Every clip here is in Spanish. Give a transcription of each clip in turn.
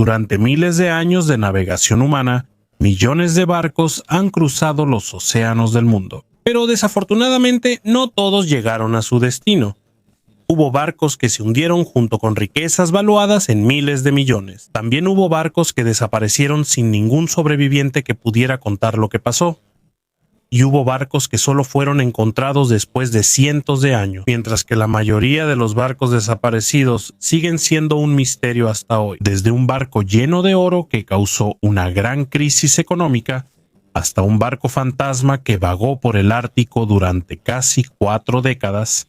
Durante miles de años de navegación humana, millones de barcos han cruzado los océanos del mundo. Pero desafortunadamente no todos llegaron a su destino. Hubo barcos que se hundieron junto con riquezas valuadas en miles de millones. También hubo barcos que desaparecieron sin ningún sobreviviente que pudiera contar lo que pasó. Y hubo barcos que solo fueron encontrados después de cientos de años, mientras que la mayoría de los barcos desaparecidos siguen siendo un misterio hasta hoy. Desde un barco lleno de oro que causó una gran crisis económica, hasta un barco fantasma que vagó por el Ártico durante casi 4 décadas,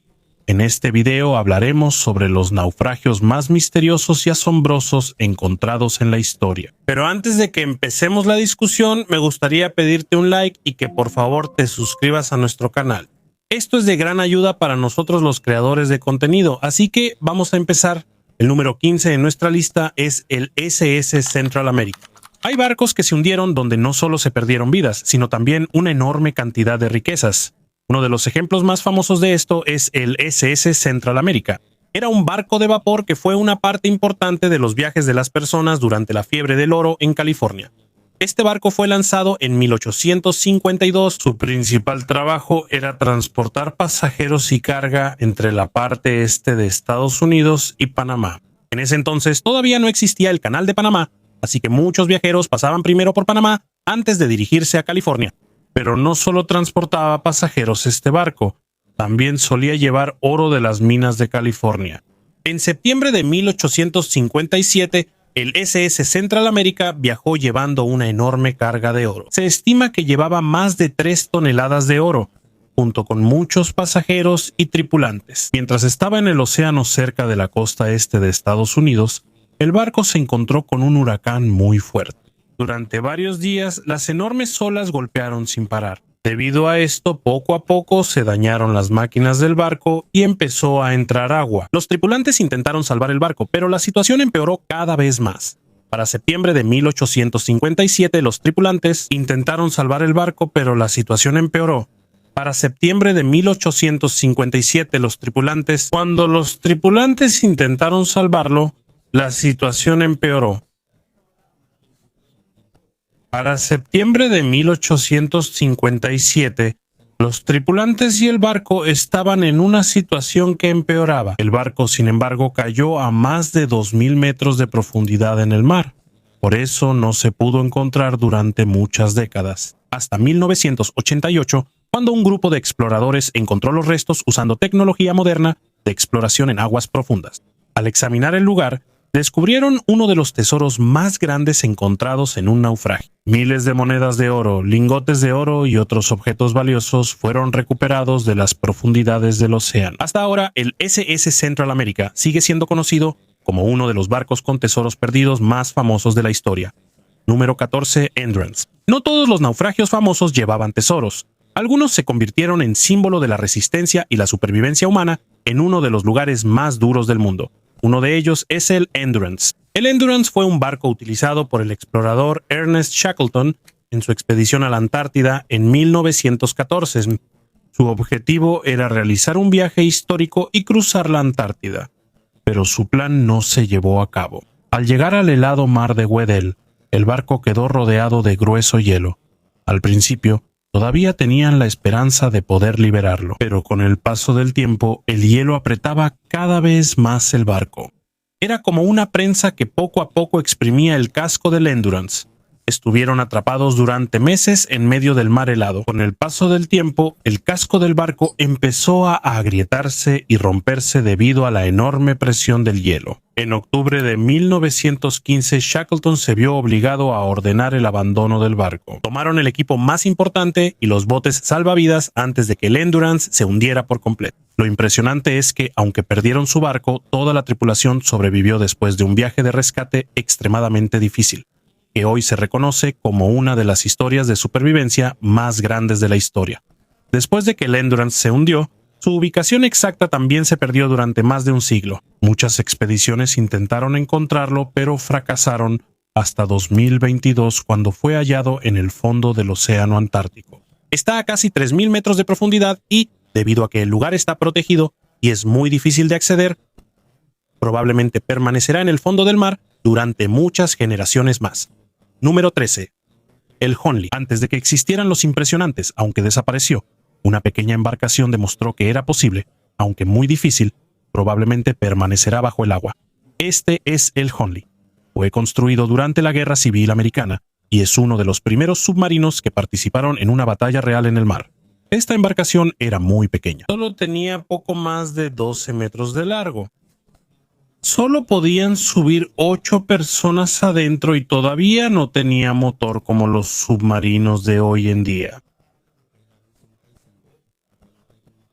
en este video hablaremos sobre los naufragios más misteriosos y asombrosos encontrados en la historia. Pero antes de que empecemos la discusión, me gustaría pedirte un like y que por favor te suscribas a nuestro canal. Esto es de gran ayuda para nosotros los creadores de contenido, así que vamos a empezar. El número 15 en nuestra lista es el SS Central America. Hay barcos que se hundieron donde no solo se perdieron vidas, sino también una enorme cantidad de riquezas. Uno de los ejemplos más famosos de esto es el SS Central America. Era un barco de vapor que fue una parte importante de los viajes de las personas durante la fiebre del oro en California. Este barco fue lanzado en 1852. Su principal trabajo era transportar pasajeros y carga entre la parte este de Estados Unidos y Panamá. En ese entonces todavía no existía el Canal de Panamá, así que muchos viajeros pasaban primero por Panamá antes de dirigirse a California. Pero no solo transportaba pasajeros este barco, también solía llevar oro de las minas de California. En septiembre de 1857, el SS Central America viajó llevando una enorme carga de oro. Se estima que llevaba más de 3 toneladas de oro, junto con muchos pasajeros y tripulantes. Mientras estaba en el océano cerca de la costa este de Estados Unidos, el barco se encontró con un huracán muy fuerte. Durante varios días, las enormes olas golpearon sin parar. Debido a esto, poco a poco se dañaron las máquinas del barco y empezó a entrar agua. Los tripulantes intentaron salvar el barco, pero la situación empeoró cada vez más. Para septiembre de 1857, los tripulantes intentaron salvar el barco, pero la situación empeoró. Para septiembre de 1857, cuando los tripulantes intentaron salvarlo, la situación empeoró. Para septiembre de 1857, los tripulantes y el barco estaban en una situación que empeoraba. El barco, sin embargo, cayó a más de 2.000 metros de profundidad en el mar. Por eso no se pudo encontrar durante muchas décadas. Hasta 1988, cuando un grupo de exploradores encontró los restos usando tecnología moderna de exploración en aguas profundas. Al examinar el lugar, descubrieron uno de los tesoros más grandes encontrados en un naufragio. Miles de monedas de oro, lingotes de oro y otros objetos valiosos fueron recuperados de las profundidades del océano. Hasta ahora, el SS Central America sigue siendo conocido como uno de los barcos con tesoros perdidos más famosos de la historia. Número 14, Endurance. No todos los naufragios famosos llevaban tesoros. Algunos se convirtieron en símbolo de la resistencia y la supervivencia humana en uno de los lugares más duros del mundo. Uno de ellos es el Endurance. El Endurance fue un barco utilizado por el explorador Ernest Shackleton en su expedición a la Antártida en 1914. Su objetivo era realizar un viaje histórico y cruzar la Antártida, pero su plan no se llevó a cabo. Al llegar al helado mar de Weddell, el barco quedó rodeado de grueso hielo. Al principio, todavía tenían la esperanza de poder liberarlo, pero con el paso del tiempo, el hielo apretaba cada vez más el barco. Era como una prensa que poco a poco exprimía el casco del Endurance. Estuvieron atrapados durante meses en medio del mar helado. Con el paso del tiempo, el casco del barco empezó a agrietarse y romperse debido a la enorme presión del hielo. En octubre de 1915, Shackleton se vio obligado a ordenar el abandono del barco. Tomaron el equipo más importante y los botes salvavidas antes de que el Endurance se hundiera por completo. Lo impresionante es que, aunque perdieron su barco, toda la tripulación sobrevivió después de un viaje de rescate extremadamente difícil, que hoy se reconoce como una de las historias de supervivencia más grandes de la historia. Después de que el Endurance se hundió, su ubicación exacta también se perdió durante más de un siglo. Muchas expediciones intentaron encontrarlo, pero fracasaron hasta 2022, cuando fue hallado en el fondo del océano Antártico. Está a casi 3.000 metros de profundidad y, debido a que el lugar está protegido y es muy difícil de acceder, probablemente permanecerá en el fondo del mar durante muchas generaciones más. Número 13. El Hunley. Antes de que existieran los impresionantes, aunque desapareció, una pequeña embarcación demostró que era posible, aunque muy difícil, probablemente permanecerá bajo el agua. Este es el Hunley. Fue construido durante la Guerra Civil Americana y es uno de los primeros submarinos que participaron en una batalla real en el mar. Esta embarcación era muy pequeña. Solo tenía poco más de 12 metros de largo. Solo podían subir 8 personas adentro y todavía no tenía motor como los submarinos de hoy en día.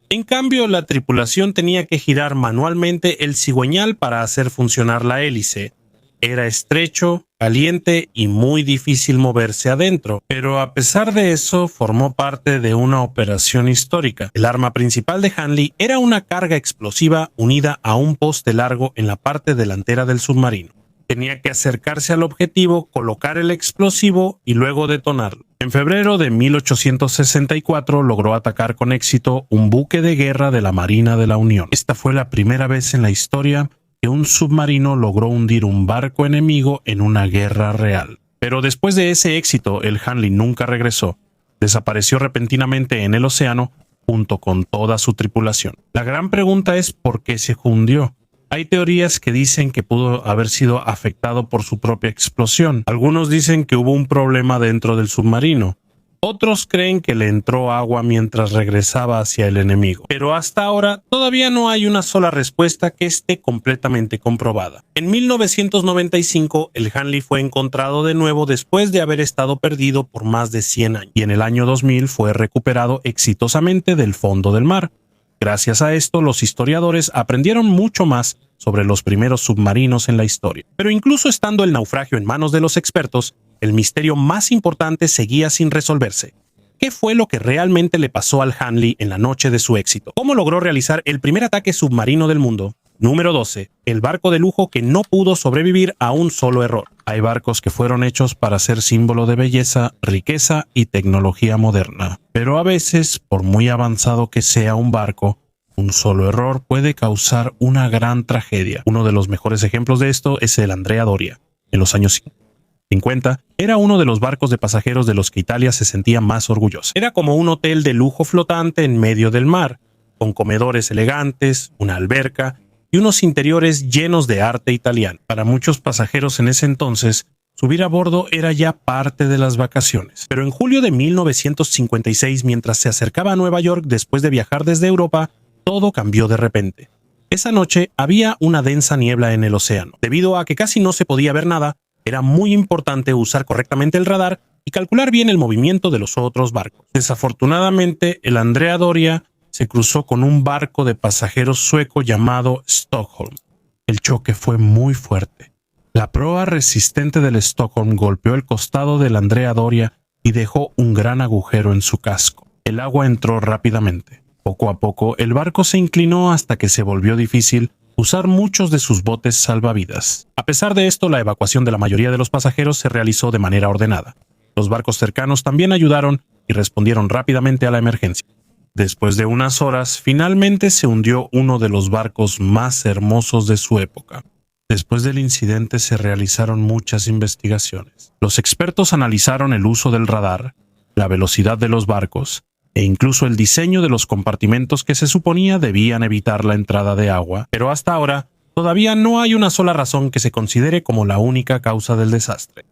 En cambio, la tripulación tenía que girar manualmente el cigüeñal para hacer funcionar la hélice. Era estrecho, caliente y muy difícil moverse adentro, pero a pesar de eso formó parte de una operación histórica. El arma principal de Hunley era una carga explosiva unida a un poste largo en la parte delantera del submarino. Tenía que acercarse al objetivo, colocar el explosivo y luego detonarlo. En febrero de 1864 logró atacar con éxito un buque de guerra de la Marina de la Unión. Esta fue la primera vez en la historia que un submarino logró hundir un barco enemigo en una guerra real. Pero después de ese éxito, el Hunley nunca regresó. Desapareció repentinamente en el océano junto con toda su tripulación. La gran pregunta es ¿por qué se hundió? Hay teorías que dicen que pudo haber sido afectado por su propia explosión. Algunos dicen que hubo un problema dentro del submarino. Otros creen que le entró agua mientras regresaba hacia el enemigo. Pero hasta ahora todavía no hay una sola respuesta que esté completamente comprobada. En 1995 el Hunley fue encontrado de nuevo después de haber estado perdido por más de 100 años. Y en el año 2000 fue recuperado exitosamente del fondo del mar. Gracias a esto, los historiadores aprendieron mucho más sobre los primeros submarinos en la historia. Pero incluso estando el naufragio en manos de los expertos, el misterio más importante seguía sin resolverse. ¿Qué fue lo que realmente le pasó al Hunley en la noche de su éxito? ¿Cómo logró realizar el primer ataque submarino del mundo? Número 12. El barco de lujo que no pudo sobrevivir a un solo error. Hay barcos que fueron hechos para ser símbolo de belleza, riqueza y tecnología moderna. Pero a veces, por muy avanzado que sea un barco, un solo error puede causar una gran tragedia. Uno de los mejores ejemplos de esto es el Andrea Doria. En los años 50, era uno de los barcos de pasajeros de los que Italia se sentía más orgullosa. Era como un hotel de lujo flotante en medio del mar, con comedores elegantes, una alberca y unos interiores llenos de arte italiano. Para muchos pasajeros en ese entonces, subir a bordo era ya parte de las vacaciones. Pero en julio de 1956, mientras se acercaba a Nueva York después de viajar desde Europa, todo cambió de repente. Esa noche había una densa niebla en el océano. Debido a que casi no se podía ver nada, era muy importante usar correctamente el radar y calcular bien el movimiento de los otros barcos. Desafortunadamente, el Andrea Doria se cruzó con un barco de pasajeros sueco llamado Stockholm. El choque fue muy fuerte. La proa resistente del Stockholm golpeó el costado del Andrea Doria y dejó un gran agujero en su casco. El agua entró rápidamente. Poco a poco, el barco se inclinó hasta que se volvió difícil usar muchos de sus botes salvavidas. A pesar de esto, la evacuación de la mayoría de los pasajeros se realizó de manera ordenada. Los barcos cercanos también ayudaron y respondieron rápidamente a la emergencia. Después de unas horas, finalmente se hundió uno de los barcos más hermosos de su época. Después del incidente se realizaron muchas investigaciones. Los expertos analizaron el uso del radar, la velocidad de los barcos, e incluso el diseño de los compartimentos que se suponía debían evitar la entrada de agua, pero hasta ahora todavía no hay una sola razón que se considere como la única causa del desastre.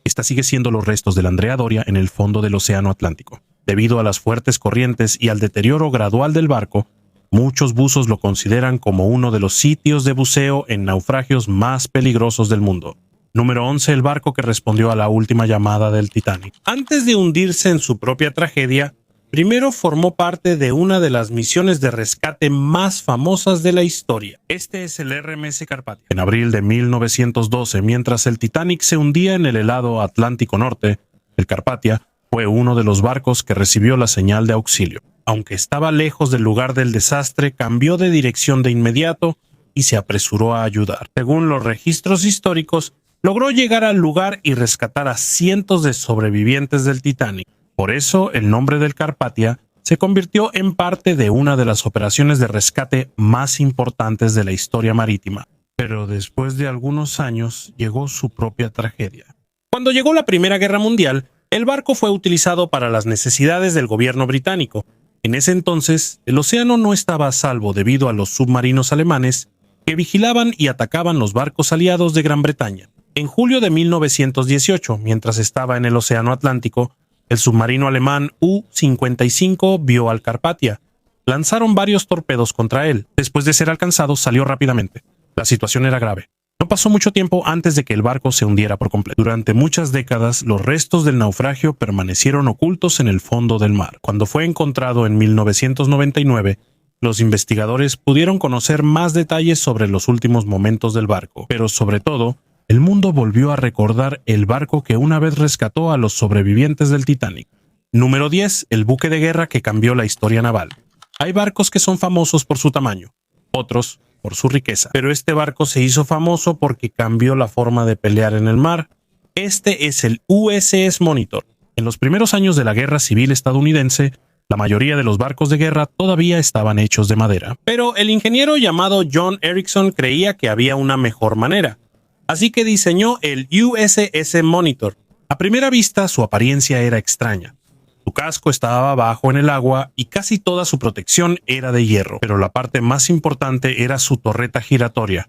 Esta sigue siendo los restos del Andrea Doria en el fondo del Océano Atlántico. Debido a las fuertes corrientes y al deterioro gradual del barco, muchos buzos lo consideran como uno de los sitios de buceo en naufragios más peligrosos del mundo. Número 11. El barco que respondió a la última llamada del Titanic. Antes de hundirse en su propia tragedia, primero formó parte de una de las misiones de rescate más famosas de la historia. Este es el RMS Carpathia. En abril de 1912, mientras el Titanic se hundía en el helado Atlántico Norte, el Carpathia fue uno de los barcos que recibió la señal de auxilio. Aunque estaba lejos del lugar del desastre, cambió de dirección de inmediato y se apresuró a ayudar. Según los registros históricos, logró llegar al lugar y rescatar a cientos de sobrevivientes del Titanic. Por eso, el nombre del Carpathia se convirtió en parte de una de las operaciones de rescate más importantes de la historia marítima. Pero después de algunos años llegó su propia tragedia. Cuando llegó la Primera Guerra Mundial, el barco fue utilizado para las necesidades del gobierno británico. En ese entonces, el océano no estaba a salvo debido a los submarinos alemanes que vigilaban y atacaban los barcos aliados de Gran Bretaña. En julio de 1918, mientras estaba en el Océano Atlántico, el submarino alemán U-55 vio al Carpathia. Lanzaron varios torpedos contra él. Después de ser alcanzado, salió rápidamente. La situación era grave. No pasó mucho tiempo antes de que el barco se hundiera por completo. Durante muchas décadas, los restos del naufragio permanecieron ocultos en el fondo del mar. Cuando fue encontrado en 1999, los investigadores pudieron conocer más detalles sobre los últimos momentos del barco, pero sobre todo, el mundo volvió a recordar el barco que una vez rescató a los sobrevivientes del Titanic. Número 10. El buque de guerra que cambió la historia naval. Hay barcos que son famosos por su tamaño, otros por su riqueza, pero este barco se hizo famoso porque cambió la forma de pelear en el mar. Este es el USS Monitor. En los primeros años de la Guerra Civil estadounidense, la mayoría de los barcos de guerra todavía estaban hechos de madera. Pero el ingeniero llamado John Erickson creía que había una mejor manera, así que diseñó el USS Monitor. A primera vista, su apariencia era extraña. Su casco estaba abajo en el agua y casi toda su protección era de hierro, pero la parte más importante era su torreta giratoria.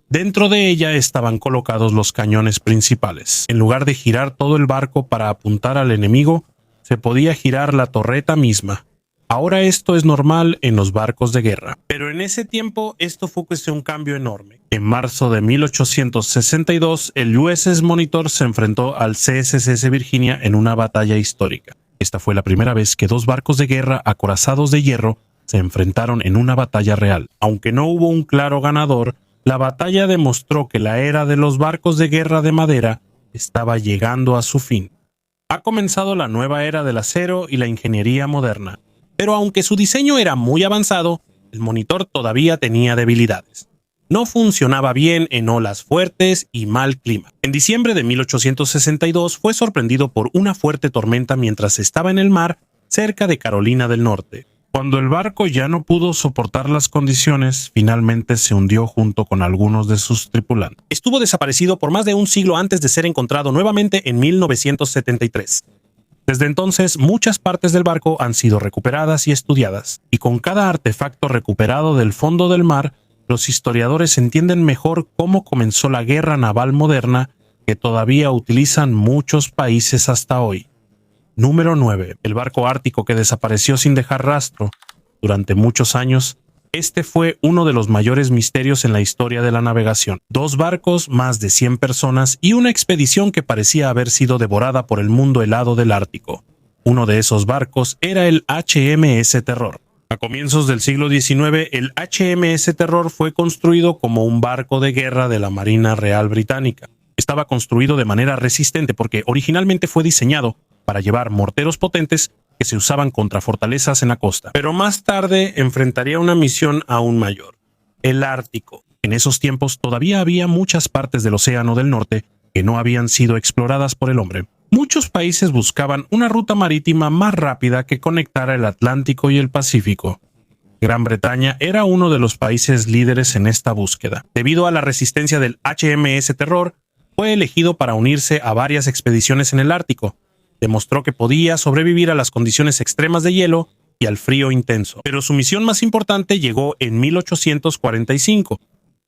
Dentro de ella estaban colocados los cañones principales. En lugar de girar todo el barco para apuntar al enemigo, se podía girar la torreta misma. Ahora esto es normal en los barcos de guerra, pero en ese tiempo esto fue un cambio enorme. En marzo de 1862, el USS Monitor se enfrentó al CSS Virginia en una batalla histórica. Esta fue la primera vez que dos barcos de guerra acorazados de hierro se enfrentaron en una batalla real. Aunque no hubo un claro ganador, la batalla demostró que la era de los barcos de guerra de madera estaba llegando a su fin. Ha comenzado la nueva era del acero y la ingeniería moderna, pero aunque su diseño era muy avanzado, el Monitor todavía tenía debilidades. No funcionaba bien en olas fuertes y mal clima. En diciembre de 1862 fue sorprendido por una fuerte tormenta mientras estaba en el mar cerca de Carolina del Norte. Cuando el barco ya no pudo soportar las condiciones, finalmente se hundió junto con algunos de sus tripulantes. Estuvo desaparecido por más de un siglo antes de ser encontrado nuevamente en 1973. Desde entonces, muchas partes del barco han sido recuperadas y estudiadas, y con cada artefacto recuperado del fondo del mar, los historiadores entienden mejor cómo comenzó la guerra naval moderna que todavía utilizan muchos países hasta hoy. Número 9. El barco ártico que desapareció sin dejar rastro. Durante muchos años, este fue uno de los mayores misterios en la historia de la navegación. 2 barcos, más de 100 personas y una expedición que parecía haber sido devorada por el mundo helado del Ártico. Uno de esos barcos era el HMS Terror. A comienzos del siglo XIX, el HMS Terror fue construido como un barco de guerra de la Marina Real Británica. Estaba construido de manera resistente porque originalmente fue diseñado para llevar morteros potentes que se usaban contra fortalezas en la costa. Pero más tarde enfrentaría una misión aún mayor, el Ártico. En esos tiempos todavía había muchas partes del Océano del Norte que no habían sido exploradas por el hombre. Muchos países buscaban una ruta marítima más rápida que conectara el Atlántico y el Pacífico. Gran Bretaña era uno de los países líderes en esta búsqueda. Debido a la resistencia del HMS Terror, fue elegido para unirse a varias expediciones en el Ártico. Demostró que podía sobrevivir a las condiciones extremas de hielo y al frío intenso. Pero su misión más importante llegó en 1845.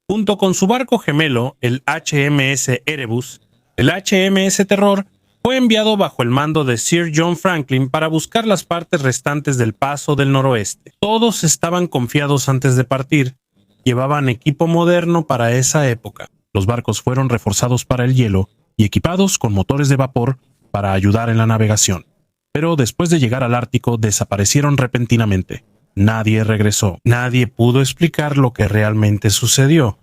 Junto con su barco gemelo, el HMS Erebus, el HMS Terror fue enviado bajo el mando de Sir John Franklin para buscar las partes restantes del Paso del Noroeste. Todos estaban confiados antes de partir. Llevaban equipo moderno para esa época. Los barcos fueron reforzados para el hielo y equipados con motores de vapor para ayudar en la navegación. Pero después de llegar al Ártico, desaparecieron repentinamente. Nadie regresó. Nadie pudo explicar lo que realmente sucedió.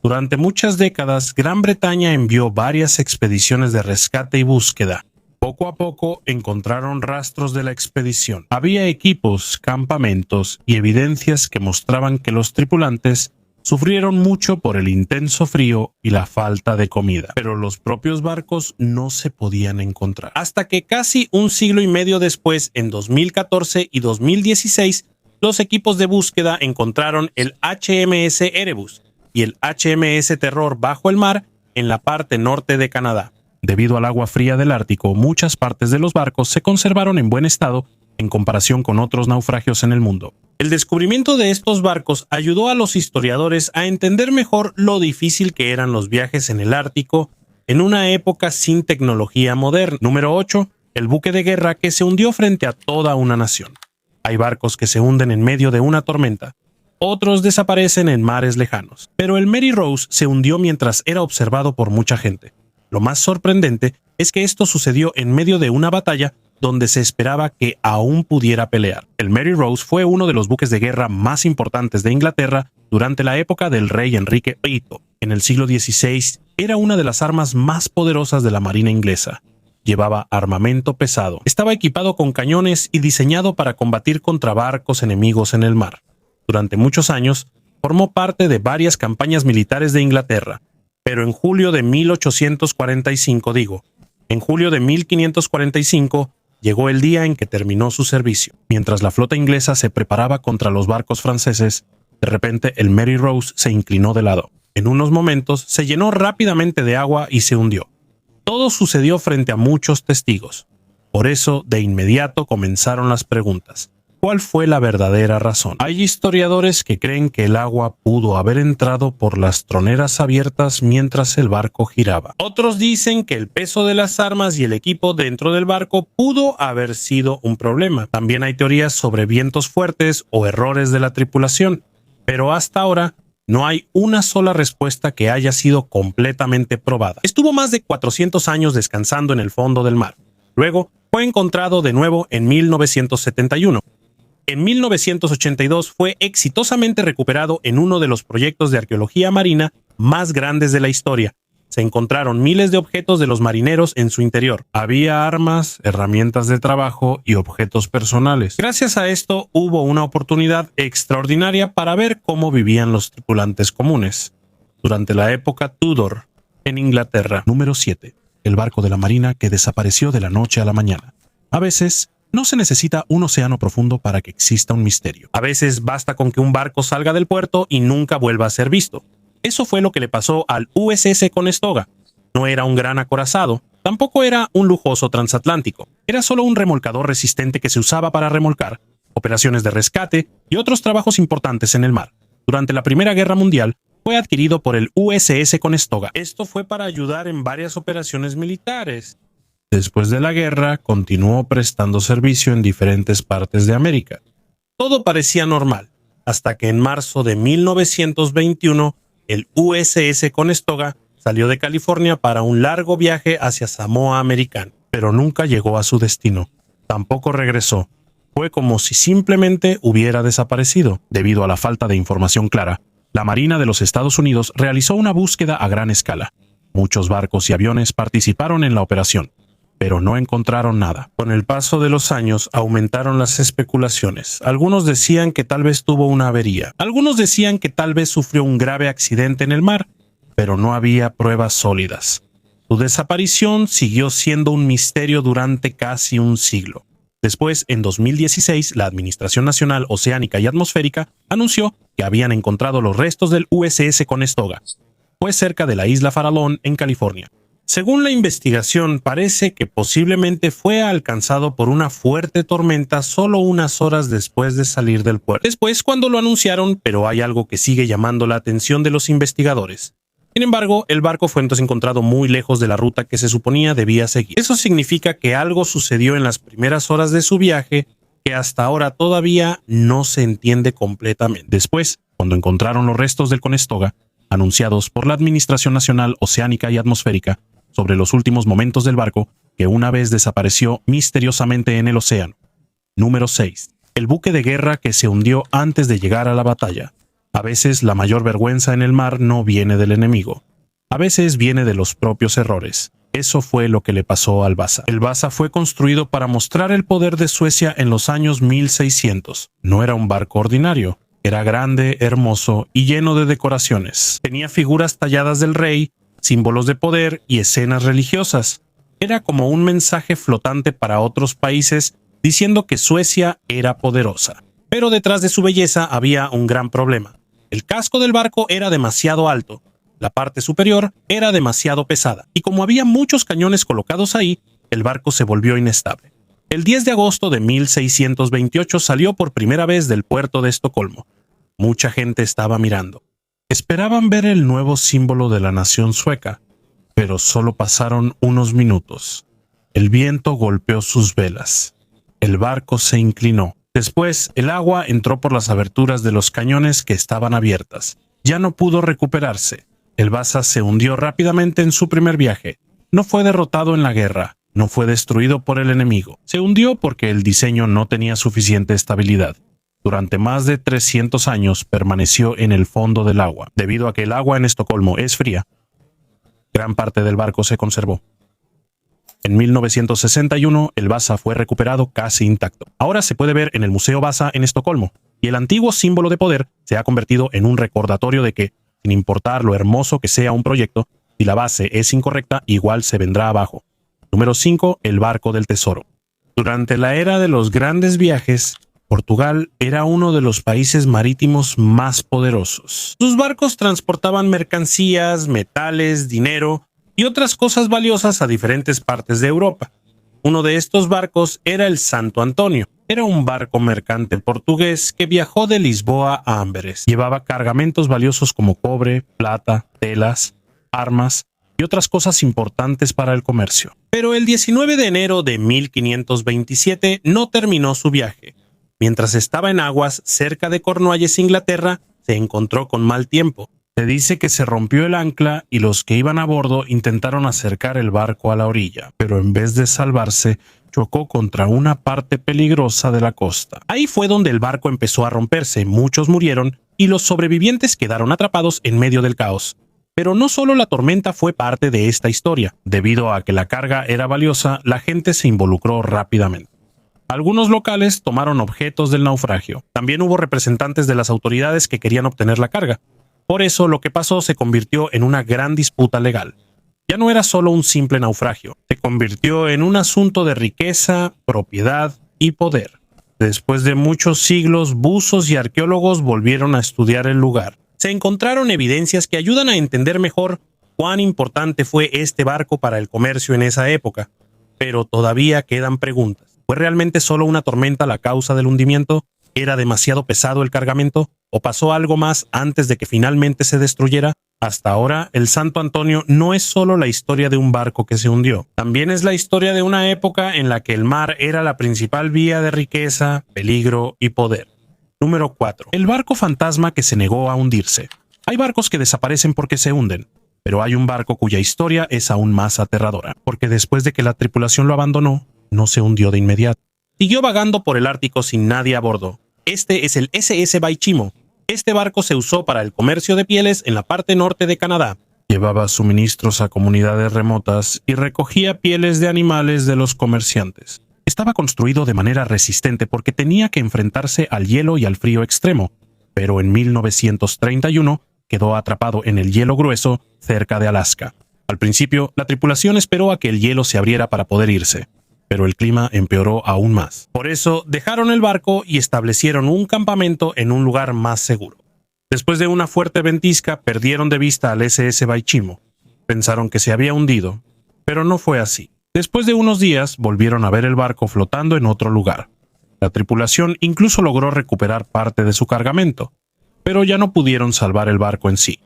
Durante muchas décadas, Gran Bretaña envió varias expediciones de rescate y búsqueda. Poco a poco encontraron rastros de la expedición. Había equipos, campamentos y evidencias que mostraban que los tripulantes sufrieron mucho por el intenso frío y la falta de comida, pero los propios barcos no se podían encontrar. Hasta que casi un siglo y medio después, en 2014 y 2016, los equipos de búsqueda encontraron el HMS Erebus. y el HMS Terror bajo el mar en la parte norte de Canadá. Debido al agua fría del Ártico, muchas partes de los barcos se conservaron en buen estado en comparación con otros naufragios en el mundo. El descubrimiento de estos barcos ayudó a los historiadores a entender mejor lo difícil que eran los viajes en el Ártico en una época sin tecnología moderna. Número 8. El buque de guerra que se hundió frente a toda una nación. Hay barcos que se hunden en medio de una tormenta. Otros desaparecen en mares lejanos. Pero el Mary Rose se hundió mientras era observado por mucha gente. Lo más sorprendente es que esto sucedió en medio de una batalla donde se esperaba que aún pudiera pelear. El Mary Rose fue uno de los buques de guerra más importantes de Inglaterra durante la época del rey Enrique VIII. En el siglo XVI era una de las armas más poderosas de la marina inglesa. Llevaba armamento pesado, estaba equipado con cañones y diseñado para combatir contra barcos enemigos en el mar. Durante muchos años, formó parte de varias campañas militares de Inglaterra, pero en julio de 1545, llegó el día en que terminó su servicio. Mientras la flota inglesa se preparaba contra los barcos franceses, de repente el Mary Rose se inclinó de lado. En unos momentos se llenó rápidamente de agua y se hundió. Todo sucedió frente a muchos testigos. Por eso, de inmediato comenzaron las preguntas. ¿Cuál fue la verdadera razón? Hay historiadores que creen que el agua pudo haber entrado por las troneras abiertas mientras el barco giraba. Otros dicen que el peso de las armas y el equipo dentro del barco pudo haber sido un problema. También hay teorías sobre vientos fuertes o errores de la tripulación, pero hasta ahora no hay una sola respuesta que haya sido completamente probada. Estuvo más de 400 años descansando en el fondo del mar. Luego fue encontrado de nuevo en 1971. En 1982 fue exitosamente recuperado en uno de los proyectos de arqueología marina más grandes de la historia. Se encontraron miles de objetos de los marineros en su interior. Había armas, herramientas de trabajo y objetos personales. Gracias a esto hubo una oportunidad extraordinaria para ver cómo vivían los tripulantes comunes. Durante la época Tudor, en Inglaterra. Número 7. El barco de la marina que desapareció de la noche a la mañana. A veces no se necesita un océano profundo para que exista un misterio. A veces basta con que un barco salga del puerto y nunca vuelva a ser visto. Eso fue lo que le pasó al USS Conestoga. No era un gran acorazado, tampoco era un lujoso transatlántico. Era solo un remolcador resistente que se usaba para remolcar, operaciones de rescate y otros trabajos importantes en el mar. Durante la Primera Guerra Mundial, fue adquirido por el USS Conestoga. Esto fue para ayudar en varias operaciones militares. Después de la guerra, continuó prestando servicio en diferentes partes de América. Todo parecía normal, hasta que en marzo de 1921, el USS Conestoga salió de California para un largo viaje hacia Samoa Americana, pero nunca llegó a su destino. Tampoco regresó. Fue como si simplemente hubiera desaparecido. Debido a la falta de información clara, la Marina de los Estados Unidos realizó una búsqueda a gran escala. Muchos barcos y aviones participaron en la operación, pero no encontraron nada. Con el paso de los años aumentaron las especulaciones. Algunos decían que tal vez tuvo una avería. Algunos decían que tal vez sufrió un grave accidente en el mar, pero no había pruebas sólidas. Su desaparición siguió siendo un misterio durante casi un siglo. Después, en 2016, la Administración Nacional Oceánica y Atmosférica anunció que habían encontrado los restos del USS Conestoga. Fue cerca de la isla Farallón, en California. Según la investigación, parece que posiblemente fue alcanzado por una fuerte tormenta solo unas horas después de salir del puerto. Después, cuando lo anunciaron, pero hay algo que sigue llamando la atención de los investigadores. Sin embargo, el barco fue entonces encontrado muy lejos de la ruta que se suponía debía seguir. Eso significa que algo sucedió en las primeras horas de su viaje que hasta ahora todavía no se entiende completamente. Después, cuando encontraron los restos del Conestoga, anunciados por la Administración Nacional Oceánica y Atmosférica, sobre los últimos momentos del barco que una vez desapareció misteriosamente en el océano. Número 6. El buque de guerra que se hundió antes de llegar a la batalla. A veces la mayor vergüenza en el mar no viene del enemigo. A veces viene de los propios errores. Eso fue lo que le pasó al Vasa. El Vasa fue construido para mostrar el poder de Suecia en los años 1600. No era un barco ordinario. Era grande, hermoso y lleno de decoraciones. Tenía figuras talladas del rey, símbolos de poder y escenas religiosas. Era como un mensaje flotante para otros países diciendo que Suecia era poderosa. Pero detrás de su belleza había un gran problema. El casco del barco era demasiado alto, la parte superior era demasiado pesada, y como había muchos cañones colocados ahí, el barco se volvió inestable. El 10 de agosto de 1628 salió por primera vez del puerto de Estocolmo. Mucha gente estaba mirando. Esperaban ver el nuevo símbolo de la nación sueca, pero solo pasaron unos minutos. El viento golpeó sus velas. El barco se inclinó. Después, el agua entró por las aberturas de los cañones que estaban abiertas. Ya no pudo recuperarse. El Vasa se hundió rápidamente en su primer viaje. No fue derrotado en la guerra. No fue destruido por el enemigo. Se hundió porque el diseño no tenía suficiente estabilidad. Durante más de 300 años permaneció en el fondo del agua. Debido a que el agua en Estocolmo es fría, gran parte del barco se conservó. En 1961, el Vasa fue recuperado casi intacto. Ahora se puede ver en el Museo Vasa en Estocolmo, y el antiguo símbolo de poder se ha convertido en un recordatorio de que, sin importar lo hermoso que sea un proyecto, si la base es incorrecta, igual se vendrá abajo. Número 5. El barco del tesoro. Durante la era de los grandes viajes, Portugal era uno de los países marítimos más poderosos. Sus barcos transportaban mercancías, metales, dinero y otras cosas valiosas a diferentes partes de Europa. Uno de estos barcos era el Santo Antonio. Era un barco mercante portugués que viajó de Lisboa a Amberes. Llevaba cargamentos valiosos como cobre, plata, telas, armas y otras cosas importantes para el comercio. Pero el 19 de enero de 1527 no terminó su viaje. Mientras estaba en aguas cerca de Cornualles, Inglaterra, se encontró con mal tiempo. Se dice que se rompió el ancla y los que iban a bordo intentaron acercar el barco a la orilla, pero en vez de salvarse, chocó contra una parte peligrosa de la costa. Ahí fue donde el barco empezó a romperse, muchos murieron y los sobrevivientes quedaron atrapados en medio del caos. Pero no solo la tormenta fue parte de esta historia. Debido a que la carga era valiosa, la gente se involucró rápidamente. Algunos locales tomaron objetos del naufragio. También hubo representantes de las autoridades que querían obtener la carga. Por eso lo que pasó se convirtió en una gran disputa legal. Ya no era solo un simple naufragio, se convirtió en un asunto de riqueza, propiedad y poder. Después de muchos siglos, buzos y arqueólogos volvieron a estudiar el lugar. Se encontraron evidencias que ayudan a entender mejor cuán importante fue este barco para el comercio en esa época. Pero todavía quedan preguntas. ¿Fue realmente solo una tormenta la causa del hundimiento? ¿Era demasiado pesado el cargamento? ¿O pasó algo más antes de que finalmente se destruyera? Hasta ahora, el Santo Antonio no es solo la historia de un barco que se hundió. También es la historia de una época en la que el mar era la principal vía de riqueza, peligro y poder. Número 4. El barco fantasma que se negó a hundirse. Hay barcos que desaparecen porque se hunden, pero hay un barco cuya historia es aún más aterradora, porque después de que la tripulación lo abandonó, no se hundió de inmediato. Siguió vagando por el Ártico sin nadie a bordo. Este es el SS Baichimo. Este barco se usó para el comercio de pieles en la parte norte de Canadá. Llevaba suministros a comunidades remotas y recogía pieles de animales de los comerciantes. Estaba construido de manera resistente porque tenía que enfrentarse al hielo y al frío extremo, pero en 1931 quedó atrapado en el hielo grueso cerca de Alaska. Al principio, la tripulación esperó a que el hielo se abriera para poder irse, pero el clima empeoró aún más. Por eso, dejaron el barco y establecieron un campamento en un lugar más seguro. Después de una fuerte ventisca, perdieron de vista al SS Baichimo. Pensaron que se había hundido, pero no fue así. Después de unos días, volvieron a ver el barco flotando en otro lugar. La tripulación incluso logró recuperar parte de su cargamento, pero ya no pudieron salvar el barco en sí.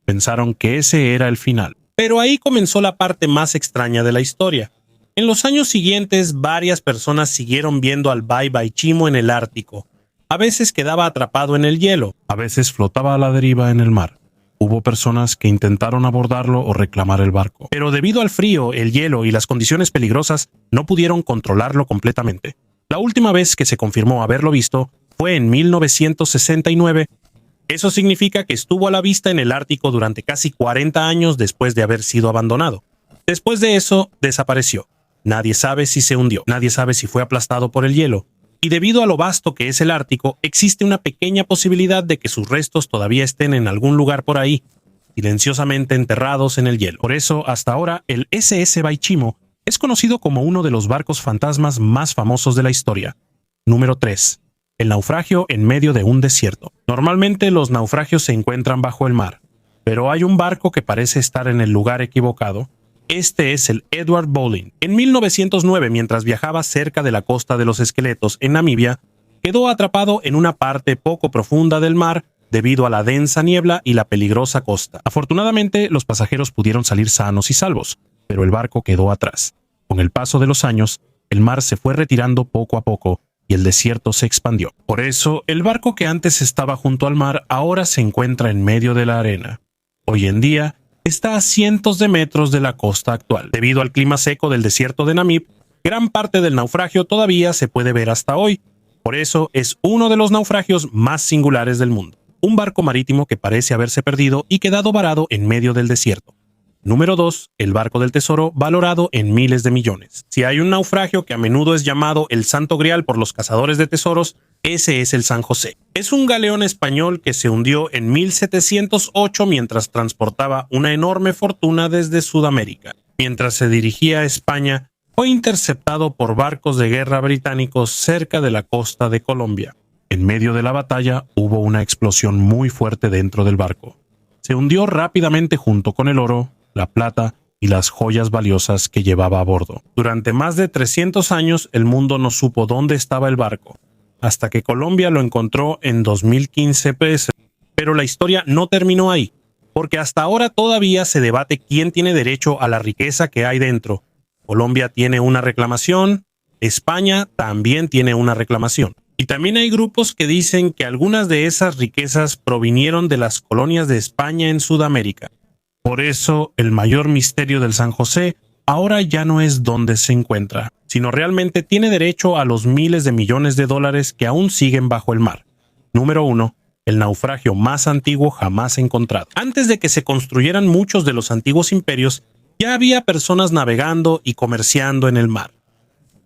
Pensaron que ese era el final. Pero ahí comenzó la parte más extraña de la historia. En los años siguientes, varias personas siguieron viendo al Baichimo en el Ártico. A veces quedaba atrapado en el hielo, a veces flotaba a la deriva en el mar. Hubo personas que intentaron abordarlo o reclamar el barco, pero debido al frío, el hielo y las condiciones peligrosas, no pudieron controlarlo completamente. La última vez que se confirmó haberlo visto fue en 1969. Eso significa que estuvo a la vista en el Ártico durante casi 40 años después de haber sido abandonado. Después de eso, desapareció. Nadie sabe si se hundió, nadie sabe si fue aplastado por el hielo. Y debido a lo vasto que es el Ártico, existe una pequeña posibilidad de que sus restos todavía estén en algún lugar por ahí, silenciosamente enterrados en el hielo. Por eso, hasta ahora, el SS Baichimo es conocido como uno de los barcos fantasmas más famosos de la historia. Número 3. el naufragio en medio de un desierto. Normalmente los naufragios se encuentran bajo el mar, pero hay un barco que parece estar en el lugar equivocado. Este es el Edward Boleyn. En 1909, mientras viajaba cerca de la costa de los Esqueletos en Namibia, quedó atrapado en una parte poco profunda del mar debido a la densa niebla y la peligrosa costa. Afortunadamente, los pasajeros pudieron salir sanos y salvos, pero el barco quedó atrás. Con el paso de los años, el mar se fue retirando poco a poco y el desierto se expandió. Por eso, el barco que antes estaba junto al mar ahora se encuentra en medio de la arena. Hoy en día, está a cientos de metros de la costa actual. Debido al clima seco del desierto de Namib, gran parte del naufragio todavía se puede ver hasta hoy. Por eso es uno de los naufragios más singulares del mundo. Un barco marítimo que parece haberse perdido y quedado varado en medio del desierto. Número 2. El barco del tesoro, valorado en miles de millones. Si hay un naufragio que a menudo es llamado el Santo Grial por los cazadores de tesoros, ese es el San José. Es un galeón español que se hundió en 1708 mientras transportaba una enorme fortuna desde Sudamérica. Mientras se dirigía a España, fue interceptado por barcos de guerra británicos cerca de la costa de Colombia. En medio de la batalla hubo una explosión muy fuerte dentro del barco. Se hundió rápidamente junto con el oro, la plata y las joyas valiosas que llevaba a bordo. Durante más de 300 años el mundo no supo dónde estaba el barco, hasta que Colombia lo encontró en 2015 PS. Pero la historia no terminó ahí, porque hasta ahora todavía se debate quién tiene derecho a la riqueza que hay dentro. Colombia tiene una reclamación, España también tiene una reclamación. Y también hay grupos que dicen que algunas de esas riquezas provinieron de las colonias de España en Sudamérica. Por eso, el mayor misterio del San José ahora ya no es dónde se encuentra, sino realmente tiene derecho a los miles de millones de dólares que aún siguen bajo el mar. Número 1. El naufragio más antiguo jamás encontrado. Antes de que se construyeran muchos de los antiguos imperios, ya había personas navegando y comerciando en el mar.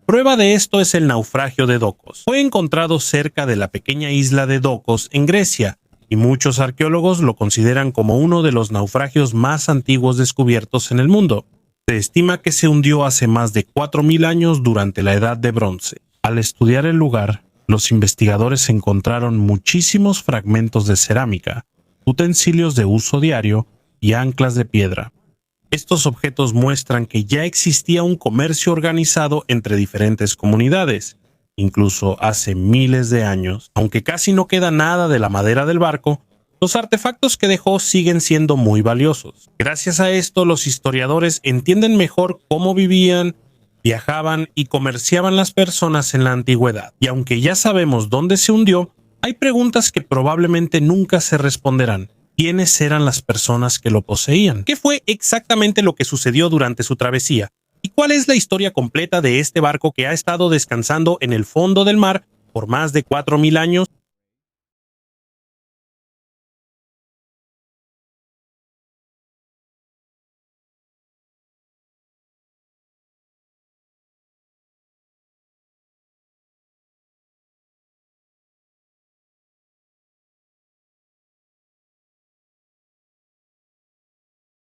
Prueba de esto es el naufragio de Dokos. Fue encontrado cerca de la pequeña isla de Dokos, en Grecia, y muchos arqueólogos lo consideran como uno de los naufragios más antiguos descubiertos en el mundo. Se estima que se hundió hace más de 4.000 años durante la Edad de Bronce. Al estudiar el lugar, los investigadores encontraron muchísimos fragmentos de cerámica, utensilios de uso diario y anclas de piedra. Estos objetos muestran que ya existía un comercio organizado entre diferentes comunidades, incluso hace miles de años. Aunque casi no queda nada de la madera del barco, los artefactos que dejó siguen siendo muy valiosos. Gracias a esto, los historiadores entienden mejor cómo vivían, viajaban y comerciaban las personas en la antigüedad. Y aunque ya sabemos dónde se hundió, hay preguntas que probablemente nunca se responderán. ¿Quiénes eran las personas que lo poseían? ¿Qué fue exactamente lo que sucedió durante su travesía? ¿Y cuál es la historia completa de este barco que ha estado descansando en el fondo del mar por más de 4.000 años?